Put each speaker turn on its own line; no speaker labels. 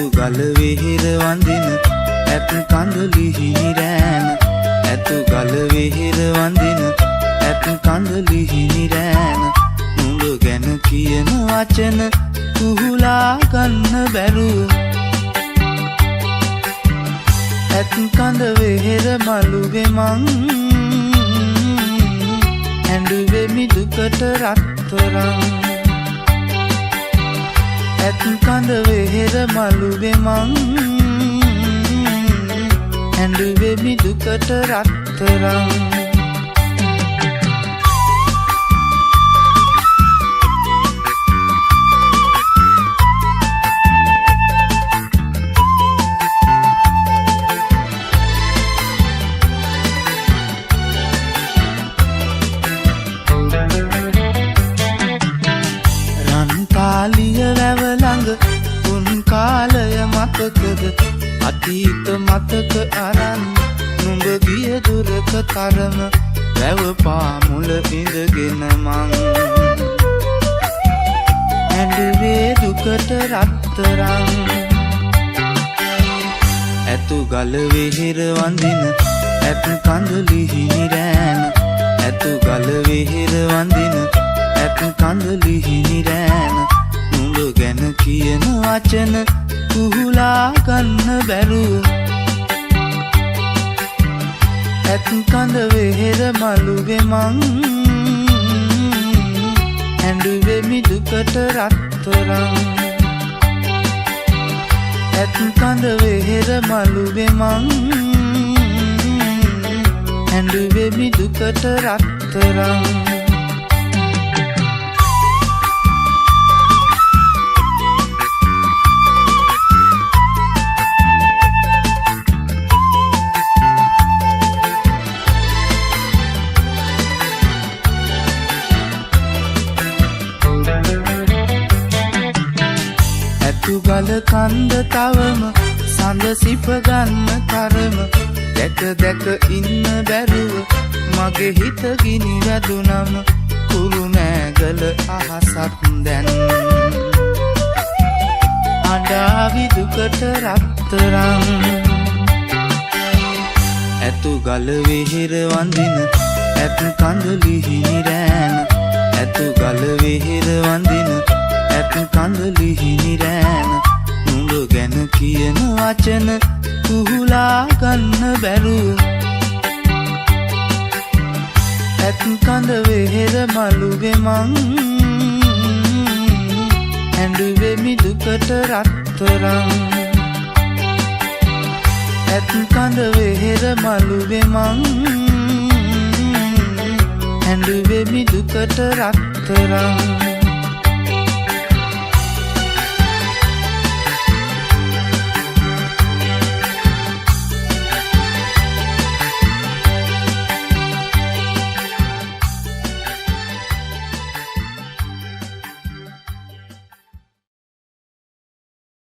ඇතු ගල වෙහෙර වඳින ඇත් කඳුලි හිමිරෑන ඇතු ගල වෙහෙර වඳින ඇත් කඳුලි හිමිරෑන නුඹ ගැන කියන වචන කුහුලා ගන්න බැරුව ඇත් කඳ වෙහෙර මළුවේ මං ඇඬුවේ මිදුකට රත්තරන් ඇත් කඳ වෙහෙර මළුවේ මං ඇඬුවේ මිදුකට රත්තරන් කාලිය වැව ළඟ උන් කාලය මතකද අතීත මතක අරන් නුඹ ගිය දුරක තරම වැව පාමුල ඉඳගෙන මං ඇඬුවේ දුකට රත්තරන් ඇතු ගල වෙහෙර වඳින ඇත් කඳුලි හිමිරෑන ඇතු ගල වෙහෙර වඳින ඇත් කඳුලි හිමිරෑන නුඹ ගැන කියන වචන කුහුලා ගන්න බැරුව ඇත් කඳ වෙහෙර මළුවේ මං ඇඬුවේ මිදුකට රත්තරන් ඇත් කඳ වෙහෙර මළුවේ මං ඇඬුවේ මිදුකට රත්තරන් ඇතු ගල කන්ද තවම සඳ සිප ගන්න තරම දැක දැක ඉන්න බැරුව මගේ හිත ගිනි වැදුනම කුරු නෑගල අහසක් දැන් අඬාවි දුකට රත්තරන් ඇතු ගල වෙහෙර වඳින ඇත් කඳුලි හිමිරෑන ඇතු ගල වෙහෙර වඳින ඇත් කඳුලි හිමිරෑන නුඹ ගැන කියන වචන කුහුලා ගන්න බැරුව ඇත් කඳ වෙහෙර මළුවේ මං ඇඬුවේ මිදුකට රත්තරන් ඇත් කඳ වෙහෙර මළුවේ මං ඇඬුවේ මිදුකට රත්තරන්